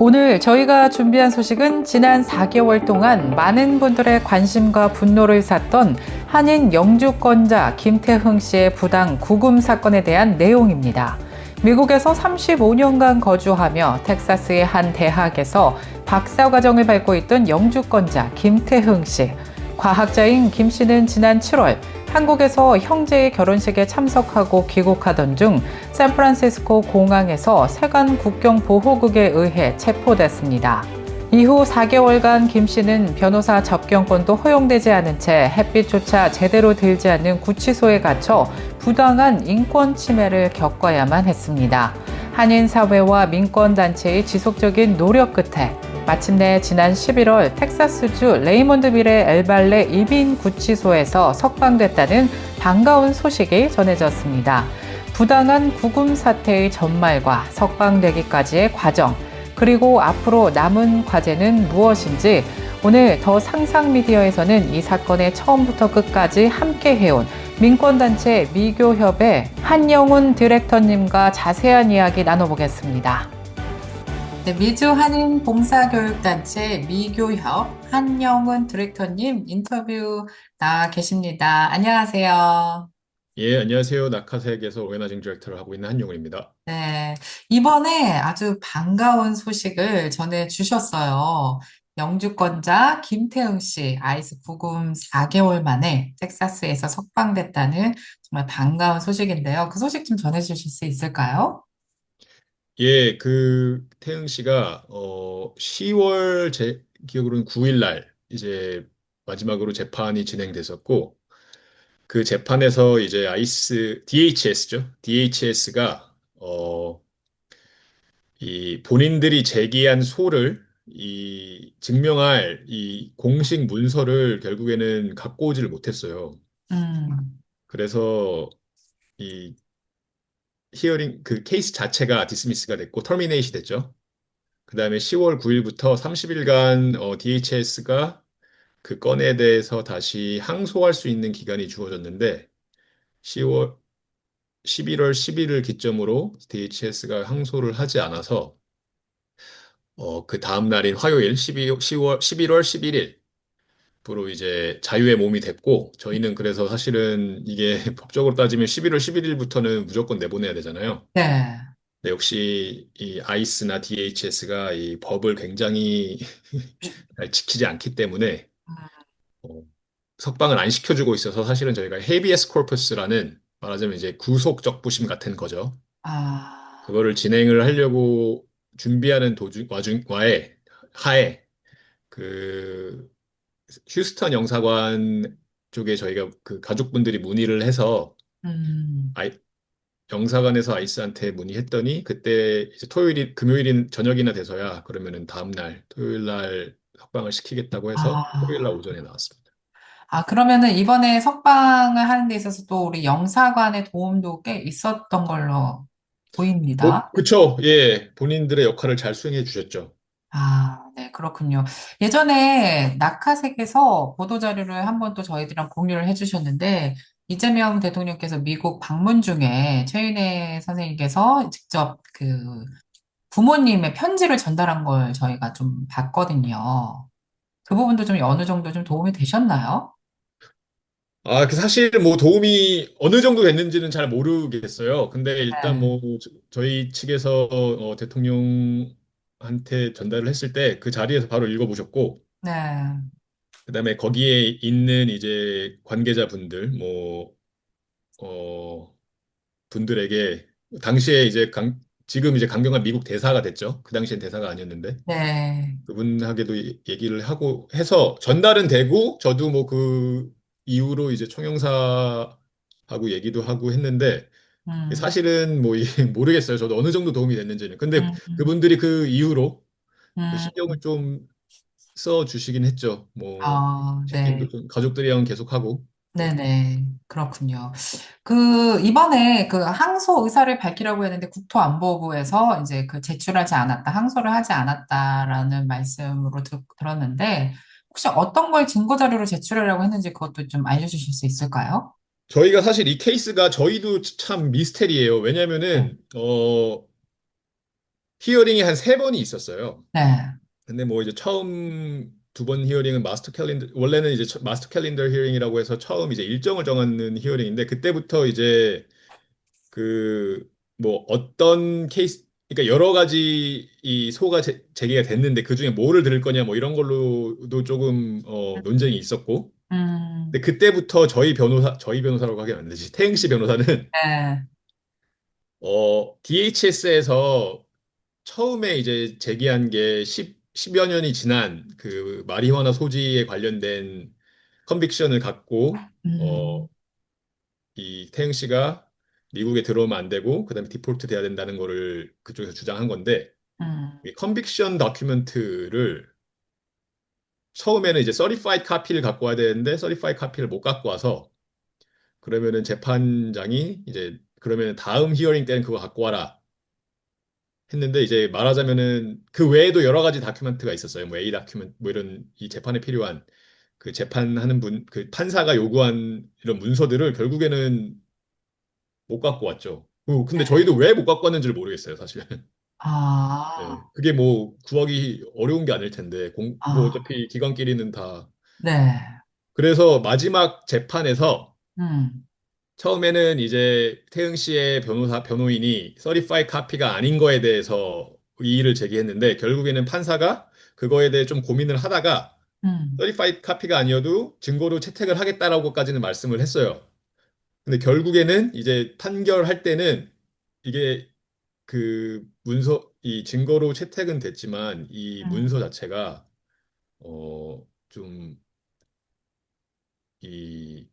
오늘 저희가 준비한 소식은 지난 4개월 동안 많은 분들의 관심과 분노를 샀던 한인 영주권자 김태흥 씨의 부당 구금 사건에 대한 내용입니다. 미국에서 35년간 거주하며 텍사스의 한 대학에서 박사과정을 밟고 있던 영주권자 김태흥 씨. 과학자인 김 씨는 지난 7월 한국에서 형제의 결혼식에 참석하고 귀국하던 중 샌프란시스코 공항에서 세관 국경보호국에 의해 체포됐습니다. 이후 4개월간 김 씨는 변호사 접견권도 허용되지 않은 채 햇빛조차 제대로 들지 않는 구치소에 갇혀 부당한 인권 침해를 겪어야만 했습니다. 한인 사회와 민권단체의 지속적인 노력 끝에 마침내 지난 11월 텍사스주 레이몬드빌의 엘발레 이빈 구치소에서 석방됐다는 반가운 소식이 전해졌습니다. 부당한 구금 사태의 전말과 석방되기까지의 과정, 그리고 앞으로 남은 과제는 무엇인지 오늘 더 상상 미디어에서는 이 사건의 처음부터 끝까지 함께 해온 민권단체 미교협의 한영훈 디렉터님과 자세한 이야기 나눠보겠습니다. 네, 미주 한인 봉사교육단체 미교협 한영훈 디렉터님 인터뷰 나와 계십니다. 안녕하세요. 예, 안녕하세요. 낙하색에서 오해나징 디렉터를 하고 있는 한용우입니다. 네, 이번에 아주 반가운 소식을 전해주셨어요. 영주권자 김태흥 씨, 아이스 부금 4개월 만에 텍사스에서 석방됐다는 정말 반가운 소식인데요. 그 소식 좀 전해주실 수 있을까요? 예, 태영 씨가 10월 제 기억으로는 9일 날 이제 마지막으로 재판이 진행됐었고 그 재판에서 이제 DHS죠. DHS가 이 본인들이 제기한 소를 이 증명할 이 공식 문서를 결국에는 갖고 오지를 못했어요. 음, 그래서 이 히어링 그 케이스 자체가 디스미스가 됐고 터미네이시 됐죠. 그다음에 10월 9일부터 30일간 DHS가 그 건에 대해서 다시 항소할 수 있는 기간이 주어졌는데 10월 11월 10일을 기점으로 DHS가 항소를 하지 않아서 그 다음 날인 화요일 11월 11일부로 이제 자유의 몸이 됐고 저희는 그래서 사실은 이게 법적으로 따지면 11월 11일부터는 무조건 내보내야 되잖아요. 네. 네, 역시 이 아이스나 DHS가 이 법을 굉장히 잘 지키지 않기 때문에 어, 석방을 안 시켜주고 있어서 사실은 저희가 헤비에스 코퍼스라는 말하자면 이제 구속 부심 같은 거죠. 아, 그거를 진행을 하려고 준비하는 와중에 하에 그 휴스턴 영사관 쪽에 저희가 그 가족분들이 문의를 해서 음, 아이, 영사관에서 아이스한테 문의했더니 그때 이제 금요일인 저녁이나 돼서야 그러면은 다음 날 토요일 날 석방을 시키겠다고 해서 토요일 날 아. 오전에 나왔습니다. 아, 그러면은 이번에 석방을 하는 데 있어서 또 우리 영사관의 도움도 꽤 있었던 걸로 보입니다. 그쵸. 예. 본인들의 역할을 잘 수행해 주셨죠. 아, 네, 그렇군요. 예전에 낙하색에서 보도자료를 한번 또 저희들이랑 공유를 해주셨는데, 이재명 대통령께서 미국 방문 중에 최인혜 선생님께서 직접 그 부모님의 편지를 전달한 걸 저희가 좀 봤거든요. 그 부분도 좀 어느 정도 좀 도움이 되셨나요? 그 사실 뭐 도움이 어느 정도 됐는지는 잘 모르겠어요. 근데 일단 네. 뭐 저희 측에서 대통령한테 전달을 했을 때 그 자리에서 바로 읽어보셨고, 네. 그다음에 거기에 있는 이제 관계자분들, 어, 분들에게 당시에 지금 이제 강경한 미국 대사가 됐죠. 그 당시엔 대사가 아니었는데. 네. 그분에게도 얘기를 하고 해서 전달은 되고 저도 뭐 그 이후로 이제 총영사하고 얘기도 하고 했는데 음, 사실은 뭐 모르겠어요. 저도 어느 정도 도움이 됐는지는. 근데 음, 그분들이 그 이후로 그 음, 신경을 좀 써 주시긴 했죠. 뭐 네. 체크인도 좀 가족들이랑 계속 하고. 네. 네네. 그렇군요. 이번에 그 항소 의사를 밝히라고 했는데 국토안보부에서 이제 그 제출하지 않았다, 항소를 하지 않았다라는 말씀으로 들었는데, 혹시 어떤 걸 증거자료로 제출하려고 했는지 그것도 좀 알려주실 수 있을까요? 저희가 사실 이 케이스가 저희도 참 미스테리예요. 네. 왜냐면은 히어링이 한 세 번이 있었어요. 네. 근데 뭐 이제 처음 두 번 히어링은 마스터 캘린더 원래는 이제 마스터 캘린더 히어링이라고 해서 처음 이제 일정을 정하는 히어링인데 그때부터 이제 그 뭐 어떤 케이스 그러니까 여러 가지 이 소가 제기가 됐는데 그중에 뭐를 들을 거냐 뭐 이런 걸로도 조금 논쟁이 있었고 근데 음, 그때부터 저희 변호사라고 하긴 안 되지 태행 씨 변호사는 네. DHS에서 처음에 이제 제기한 게 10여 년이 지난 그 마리화나 소지에 관련된 컨빅션을 갖고 어, 음, 이 태영 씨가 미국에 들어오면 안 되고 그다음에 디폴트 돼야 된다는 거를 그쪽에서 주장한 건데 음, 이 컨빅션 다큐멘트를 처음에는 이제 서리파이드 카피를 갖고 와야 되는데 서리파이드 카피를 못 갖고 와서 그러면은 재판장이 이제 그러면은 다음 히어링 때는 그거 갖고 와라 했는데 이제 말하자면은 그 외에도 여러 가지 다큐멘트가 있었어요. 뭐 A 다큐멘트 뭐 이런 이 재판에 필요한 그 재판하는 그 판사가 요구한 이런 문서들을 결국에는 못 갖고 왔죠. 근데 저희도 왜 못 갖고 왔는지를 모르겠어요, 사실. 네. 아, 그게 뭐 구하기 어려운 게 아닐 텐데 뭐 아, 어차피 기관끼리는 다 네. 그래서 마지막 재판에서 음, 처음에는 이제 태응 씨의 변호인이 서리파이 카피가 아닌 거에 대해서 이의를 제기했는데 결국에는 판사가 그거에 대해 좀 고민을 하다가 음, 서리파이 카피가 아니어도 증거로 채택을 하겠다라고까지는 말씀을 했어요. 근데 결국에는 이제 판결할 때는 이게 그 이 증거로 채택은 됐지만 이 문서 음, 자체가 좀 이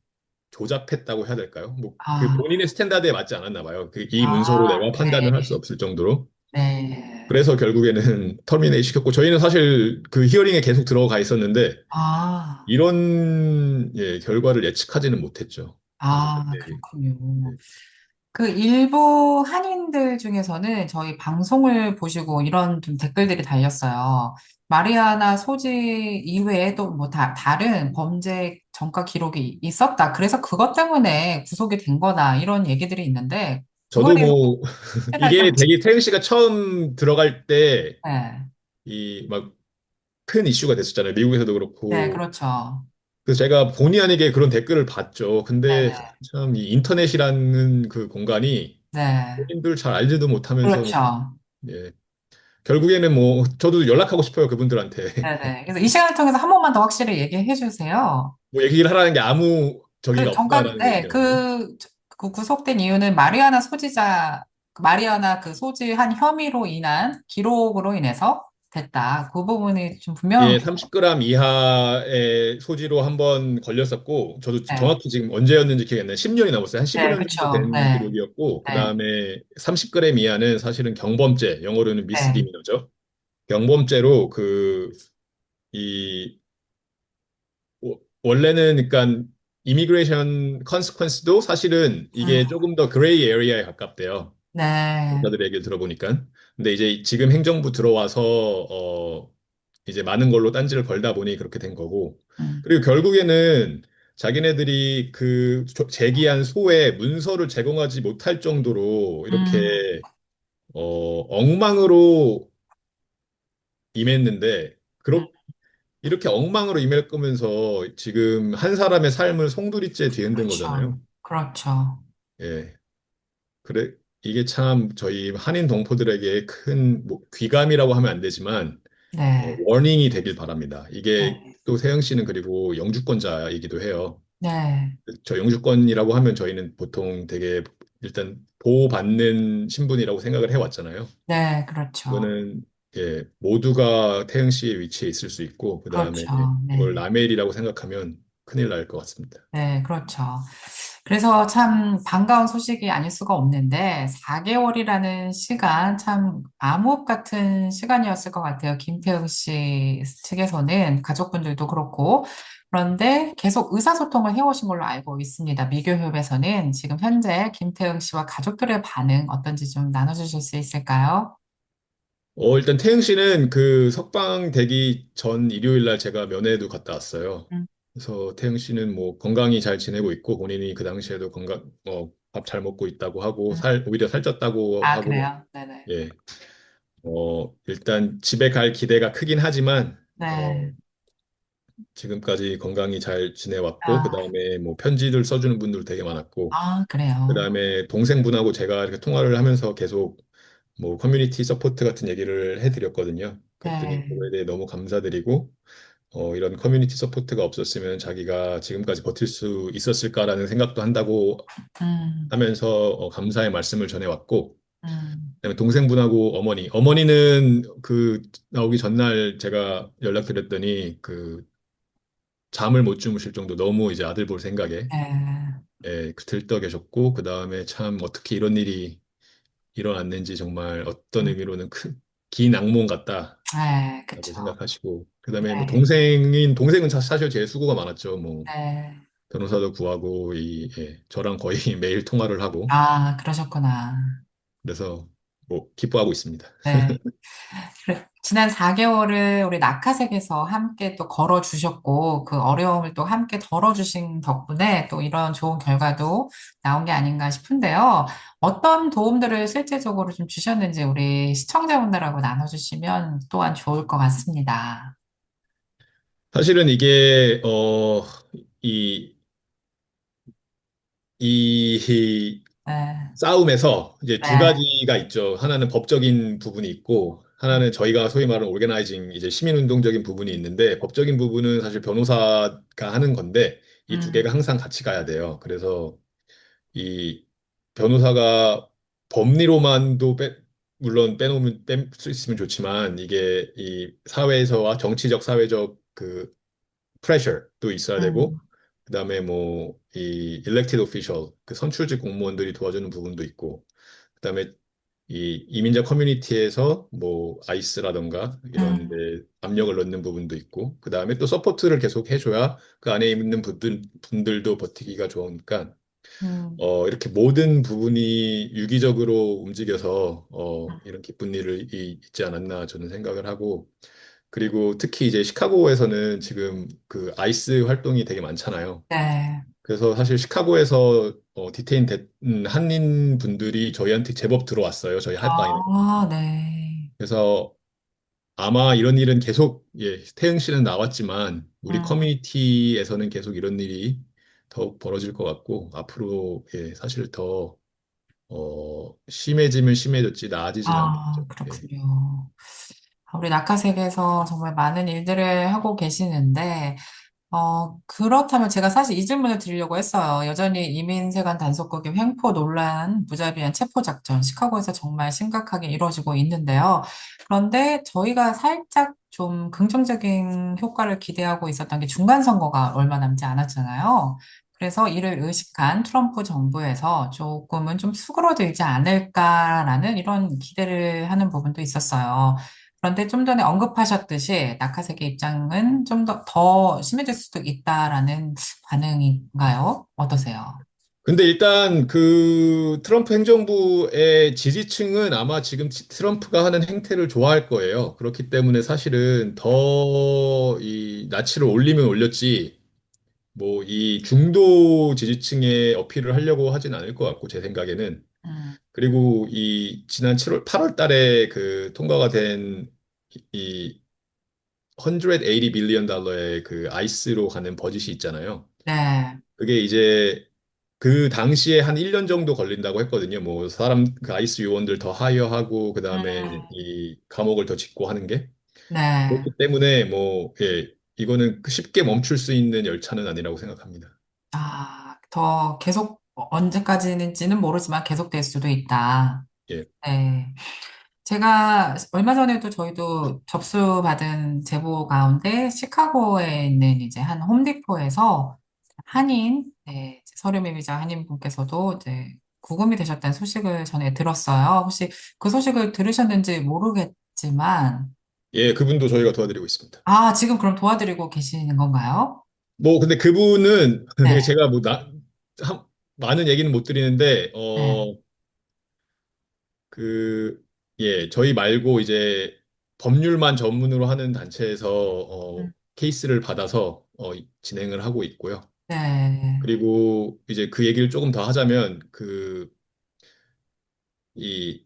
조잡했다고 해야 될까요? 뭐 그 아, 본인의 스탠다드에 맞지 않았나 봐요. 그 이 문서로 아, 내가 판단을 할 수 네, 없을 정도로. 네. 그래서 결국에는 터미네이트 시켰고 저희는 사실 그 히어링에 계속 들어가 있었는데 아, 이런 결과를 예측하지는 못했죠. 아, 네. 그렇군요. 네. 그 일부 한인들 중에서는 저희 방송을 보시고 이런 좀 댓글들이 달렸어요. 마리아나 소지 이외에도 뭐 다른 범죄 전과 기록이 있었다. 그래서 그것 때문에 구속이 된 거다. 이런 얘기들이 있는데, 그거에 저도 대해서 뭐 이게 생각하시죠? 되게 태영 씨가 처음 들어갈 때 네. 이 막 큰 이슈가 됐었잖아요. 미국에서도 네, 그렇고. 그렇죠. 그래서 제가 본의 아니게 그런 댓글을 봤죠. 근데 네네. 참 이 인터넷이라는 그 공간이 네. 본인들 잘 알지도 못하면서 그렇죠. 예. 결국에는 뭐 저도 연락하고 싶어요. 그분들한테. 네네. 그래서 이 시간을 통해서 한 번만 더 확실히 얘기해 주세요. 뭐 얘기를 하라는 게 아무 저기가 그 정관, 없다라는 네, 얘기잖아요. 그 구속된 이유는 마리아나 소지자, 마리아나 그 소지한 혐의로 인한 기록으로 인해서 됐다. 그 부분이 좀 분명한 예, 게, 30g 이하의 소지로 한번 걸렸었고, 저도 네, 정확히 지금 언제였는지 기억이 안 나요. 10년이 넘었어요. 한 네, 15년 정도 그쵸. 된 네, 기록이었고, 그 네, 다음에 30g 이하는 사실은 경범죄, 영어로는 네. 미스디미너죠. 경범죄로 이, 원래는 그러니까 이미그레이션 컨시퀀스도 사실은 이게 음, 조금 더 그레이 에리아에 가깝대요. 네, 검사들 얘기를 들어보니까. 근데 이제 지금 행정부 들어와서 이제 많은 걸로 딴지를 걸다 보니 그렇게 된 거고. 음, 그리고 결국에는 자기네들이 그 제기한 소에 문서를 제공하지 못할 정도로 음, 이렇게 엉망으로 임했는데 음, 이렇게 엉망으로 임할 거면서 지금 한 사람의 삶을 송두리째 뒤흔든 그렇죠. 거잖아요. 그렇죠. 예. 그래, 이게 참 저희 한인 동포들에게 큰 뭐, 귀감이라고 하면 안 되지만 네, 워닝이 되길 바랍니다. 이게 네, 또 세영 씨는 그리고 영주권자이기도 해요. 네, 저 영주권이라고 하면 저희는 보통 되게 일단 보호받는 신분이라고 생각을 해왔잖아요. 네, 그렇죠. 이거는 모두가 태영 씨의 위치에 있을 수 있고 그다음에 그렇죠. 이걸 네. 남의 일이라고 생각하면 큰일 날 것 같습니다. 네, 그렇죠. 그래서 참 반가운 소식이 아닐 수가 없는데, 4개월이라는 시간, 참 암흑 같은 시간이었을 것 같아요. 김태형 씨 측에서는, 가족분들도 그렇고. 그런데 계속 의사소통을 해오신 걸로 알고 있습니다. 미교협에서는 지금 현재 김태형 씨와 가족들의 반응 어떤지 좀 나눠주실 수 있을까요? 일단 태영 씨는 그 석방 되기 전 일요일 날 제가 면회도 갔다 왔어요. 음, 그래서 태영 씨는 뭐 건강히 잘 지내고 있고 본인이 그 당시에도 밥 잘 먹고 있다고 하고 음. 오히려 살쪘다고 아, 하고 그래요? 네네. 예. 일단 집에 갈 기대가 크긴 하지만, 네. 지금까지 건강히 잘 지내왔고, 그 아, 다음에 뭐 편지를 써주는 분들 되게 많았고, 그 그래요. 다음에 동생분하고 제가 이렇게 통화를 하면서 계속 뭐 커뮤니티 서포트 같은 얘기를 해드렸거든요. 그랬더니 네. 그거에 대해 너무 감사드리고, 이런 커뮤니티 서포트가 없었으면 자기가 지금까지 버틸 수 있었을까라는 생각도 한다고 음, 하면서 감사의 말씀을 전해왔고, 음, 그다음에 동생분하고 어머니는 그 나오기 전날 제가 연락드렸더니 그 잠을 못 주무실 정도 너무 이제 아들 볼 생각에 네. 그 들떠 계셨고, 그 다음에 참 어떻게 이런 일이 일어났는지 정말 어떤 음, 의미로는 긴 악몽 같다라고 네, 그쵸. 생각하시고, 그 다음에 뭐 네. 동생은 사실 제일 수고가 많았죠. 뭐 네. 변호사도 구하고 저랑 거의 매일 통화를 하고 아, 그러셨구나. 그래서 뭐 기뻐하고 있습니다. 네. 그래, 지난 4개월을 우리 낙하색에서 함께 또 걸어주셨고, 그 어려움을 또 함께 덜어주신 덕분에 또 이런 좋은 결과도 나온 게 아닌가 싶은데요. 어떤 도움들을 실제적으로 좀 주셨는지 우리 시청자분들하고 나눠주시면 또한 좋을 것 같습니다. 사실은 이게 이, 이 네, 싸움에서 이제 두 네, 가지가 있죠. 하나는 법적인 부분이 있고, 하나는 저희가 소위 말하는 오르가나이징, 이제 시민운동적인 부분이 있는데, 법적인 부분은 사실 변호사가 하는 건데, 이 두 음, 개가 항상 같이 가야 돼요. 그래서 이 변호사가 법리로만도 물론 빼놓으면 뺄 수 있으면 좋지만, 이게 이 사회에서와 정치적, 사회적 그 프레셔도 있어야 되고, 음, 그다음에 뭐 이 elected official 그 선출직 공무원들이 도와주는 부분도 있고, 그다음에 이 이민자 커뮤니티에서 뭐 아이스라던가 이런 음, 데 압력을 넣는 부분도 있고, 그다음에 또 서포트를 계속 해줘야 그 안에 있는 분들도 버티기가 좋으니까 음, 이렇게 모든 부분이 유기적으로 움직여서 이런 기쁜 일을 있지 않았나 저는 생각을 하고, 그리고 특히 이제 시카고에서는 지금 그 아이스 활동이 되게 많잖아요. 네. 그래서 사실 시카고에서 한인 분들이 저희한테 제법 들어왔어요. 저희 핫라인에. 아, 네. 그래서 아마 이런 일은 계속, 태영 씨는 나왔지만 우리 음, 커뮤니티에서는 계속 이런 일이 더욱 벌어질 것 같고, 앞으로 사실 더 심해지면 심해졌지 나아지진 아, 않겠죠. 예. 그렇군요. 우리 낙하색에서 정말 많은 일들을 하고 계시는데, 그렇다면 제가 사실 이 질문을 드리려고 했어요. 여전히 이민세관 단속국의 횡포 논란, 무자비한 체포작전, 시카고에서 정말 심각하게 이루어지고 있는데요. 그런데 저희가 살짝 좀 긍정적인 효과를 기대하고 있었던 게 중간선거가 얼마 남지 않았잖아요. 그래서 이를 의식한 트럼프 정부에서 조금은 좀 수그러들지 않을까라는 이런 기대를 하는 부분도 있었어요. 그런데 좀 전에 언급하셨듯이 낙하색의 입장은 좀 더 심해질 수도 있다라는 반응인가요? 어떠세요? 근데 일단 그 트럼프 행정부의 지지층은 아마 지금 트럼프가 하는 행태를 좋아할 거예요. 그렇기 때문에 사실은 더 이 낯을 올리면 올렸지, 뭐 이 중도 지지층에 어필을 하려고 하진 않을 것 같고, 제 생각에는. 음, 그리고 이 지난 8월 달에 그 통과가 된 이 180 빌리언 달러의 그 아이스로 가는 버짓이 있잖아요. 네. 그게 이제 그 당시에 한 1년 정도 걸린다고 했거든요. 뭐 그 아이스 요원들 더 하이어하고 그다음에 음, 이 감옥을 더 짓고 하는 게, 네. 그렇기 때문에 뭐 이거는 쉽게 멈출 수 있는 열차는 아니라고 생각합니다. 더 계속 언제까지는지는 모르지만 계속될 수도 있다. 예. 네. 제가 얼마 전에도 저희도 접수받은 제보 가운데 시카고에 있는 이제 한 홈디포에서 한인, 네, 서류 매매자 한인분께서도 이제 구금이 되셨다는 소식을 전에 들었어요. 혹시 그 소식을 들으셨는지 모르겠지만, 예, 그분도 저희가 도와드리고 있습니다. 지금 그럼 도와드리고 계시는 건가요? 뭐 근데 그분은 네, 제가 뭐 많은 얘기는 못 드리는데 네, 그 저희 말고 이제 법률만 전문으로 하는 단체에서 음, 케이스를 받아서 진행을 하고 있고요. 네, 그리고 이제 그 얘기를 조금 더 하자면 이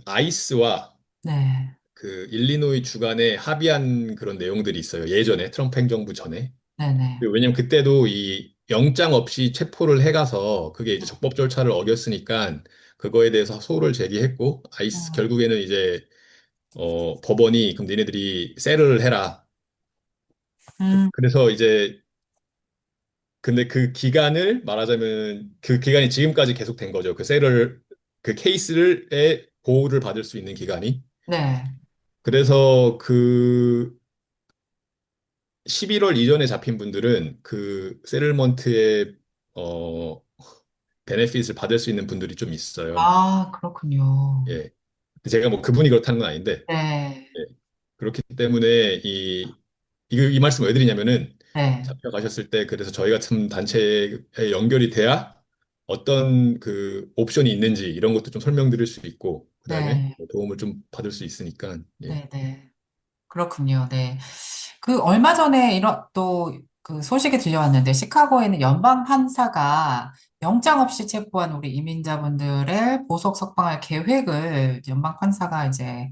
아이스와 네, 그 일리노이 주간에 합의한 그런 내용들이 있어요. 예전에 트럼프 행정부 전에. 네네. 왜냐면 그때도 이 영장 없이 체포를 해가서 그게 이제 적법 절차를 어겼으니까 그거에 대해서 소를 제기했고 아이스 음, 결국에는 이제 법원이 그럼 니네들이 세를 해라. 음, 그래서 이제 근데 그 기간을 말하자면 그 기간이 지금까지 계속된 거죠. 그 세를 그 케이스를의 보호를 받을 수 있는 기간이. 네. 그래서 그 11월 이전에 잡힌 분들은 그 세틀먼트의 어 베네핏을 받을 수 있는 분들이 좀 있어요. 아, 그렇군요. 예. 제가 뭐 그분이 그렇다는 건 아닌데 네, 예. 그렇기 때문에 이 말씀 왜 드리냐면은 네, 잡혀가셨을 때 그래서 저희 같은 단체에 연결이 돼야 어떤 그 옵션이 있는지 이런 것도 좀 설명드릴 수 있고 그다음에 네, 도움을 좀 받을 수 있으니까 예. 네, 네. 그렇군요. 네. 그 얼마 전에 이런 또 그 소식이 들려왔는데 시카고에는 연방 판사가 영장 없이 체포한 우리 이민자분들의 보석 석방할 계획을 연방 판사가 이제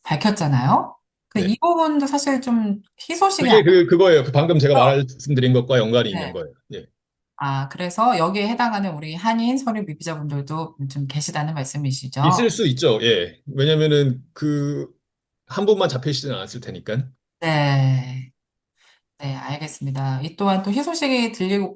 밝혔잖아요. 그 이 네. 부분도 사실 좀 희소식이 그게 그거예요. 그 방금 제가 아니죠. 말씀드린 것과 연관이 있는 네. 거예요. 예. 아, 그래서 여기에 해당하는 우리 한인 서류 미비자분들도 좀 계시다는 말씀이시죠? 있을 수 있죠. 예. 왜냐면은 그 한 분만 잡히시진 않았을 테니까. 네. 네, 알겠습니다. 이 또한 또 희소식이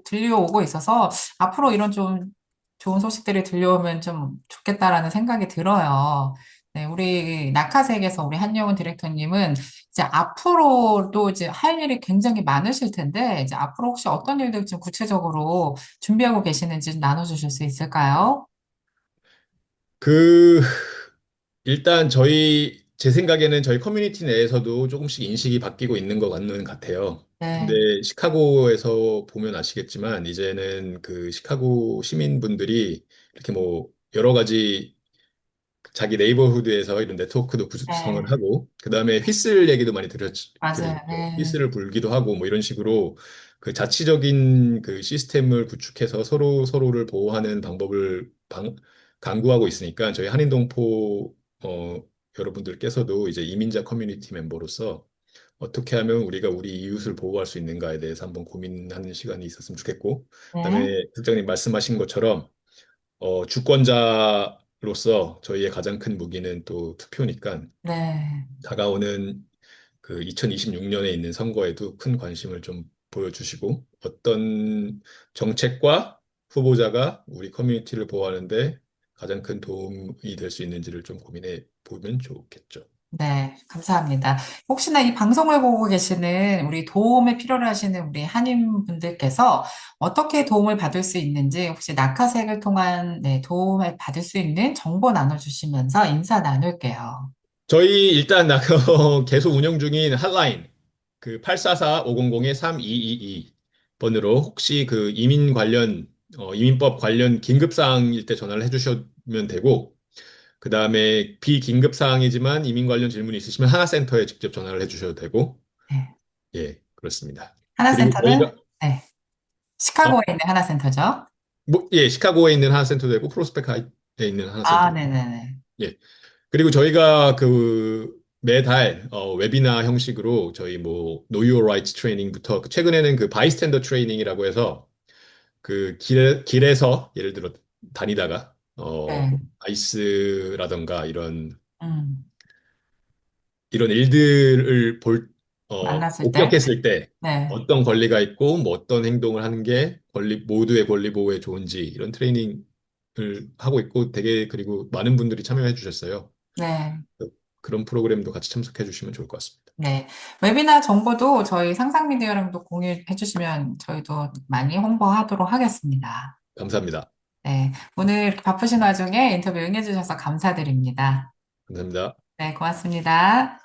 들려오고 있어서 앞으로 이런 좀 좋은 소식들이 들려오면 좀 좋겠다라는 생각이 들어요. 네, 우리 낙하색에서 우리 한영훈 디렉터님은 이제 앞으로도 이제 할 일이 굉장히 많으실 텐데, 이제 앞으로 혹시 어떤 일들 좀 구체적으로 준비하고 계시는지 좀 나눠주실 수 있을까요? 그 일단 제 생각에는 저희 커뮤니티 내에서도 조금씩 인식이 바뀌고 있는 것 같아요. 근데 네, 시카고에서 보면 아시겠지만 이제는 그 시카고 시민분들이 이렇게 뭐 여러 가지 자기 네이버후드에서 이런 네트워크도 구성을 네, 하고 그다음에 휘슬 얘기도 많이 맞아요. 들었죠. 네, 휘슬을 불기도 하고 뭐 이런 식으로 그 자치적인 그 시스템을 구축해서 서로를 보호하는 방법을 강구하고 있으니까 저희 한인동포 여러분들께서도 이제 이민자 커뮤니티 멤버로서 어떻게 하면 우리가 우리 이웃을 보호할 수 있는가에 대해서 한번 고민하는 시간이 있었으면 좋겠고 네, 그다음에 국장님 말씀하신 것처럼 주권자로서 저희의 가장 큰 무기는 또 투표니까 네, 다가오는 그 2026년에 있는 선거에도 큰 관심을 좀 보여주시고 어떤 정책과 후보자가 우리 커뮤니티를 보호하는데 가장 큰 도움이 될 수 있는지를 좀 고민해 보면 좋겠죠. 네, 감사합니다. 혹시나 이 방송을 보고 계시는 우리 도움을 필요로 하시는 우리 한인분들께서 어떻게 도움을 받을 수 있는지 혹시 낙하색을 통한 네, 도움을 받을 수 있는 정보 나눠주시면서 인사 나눌게요. 저희 일단 계속 운영 중인 핫라인 그 844-500-3222 번으로 혹시 그 이민법 관련 긴급 사항일 때 전화를 해주시면 되고 그 다음에 비긴급 사항이지만 이민 관련 질문이 있으시면 하나센터에 직접 전화를 해주셔도 되고 네, 예 그렇습니다. 그리고 하나센터는 저희가 네, 시카고에 어, 있는 하나센터죠. 예 시카고에 있는 하나센터도 있고 프로스펙하에 있는 아, 하나센터도 있고 네네네. 예 그리고 저희가 그 매달 웨비나 형식으로 저희 뭐 Know Your Rights 트레이닝부터 최근에는 그 바이스탠더 트레이닝이라고 해서 그 길에서 예를 들어 다니다가 네, 아이스라던가 음, 이런 일들을 만났을 때, 목격했을 때 네, 어떤 권리가 있고 뭐 어떤 행동을 하는 게 모두의 권리 보호에 좋은지 이런 트레이닝을 하고 있고 되게 그리고 많은 분들이 참여해 주셨어요. 네. 그런 프로그램도 같이 참석해 주시면 좋을 것 같습니다. 네. 웨비나 정보도 저희 상상미디어랑도 공유해 주시면 저희도 많이 홍보하도록 하겠습니다. 감사합니다. 네. 오늘 이렇게 바쁘신 와중에 인터뷰 응해 주셔서 감사드립니다. 감사합니다. 네, 고맙습니다.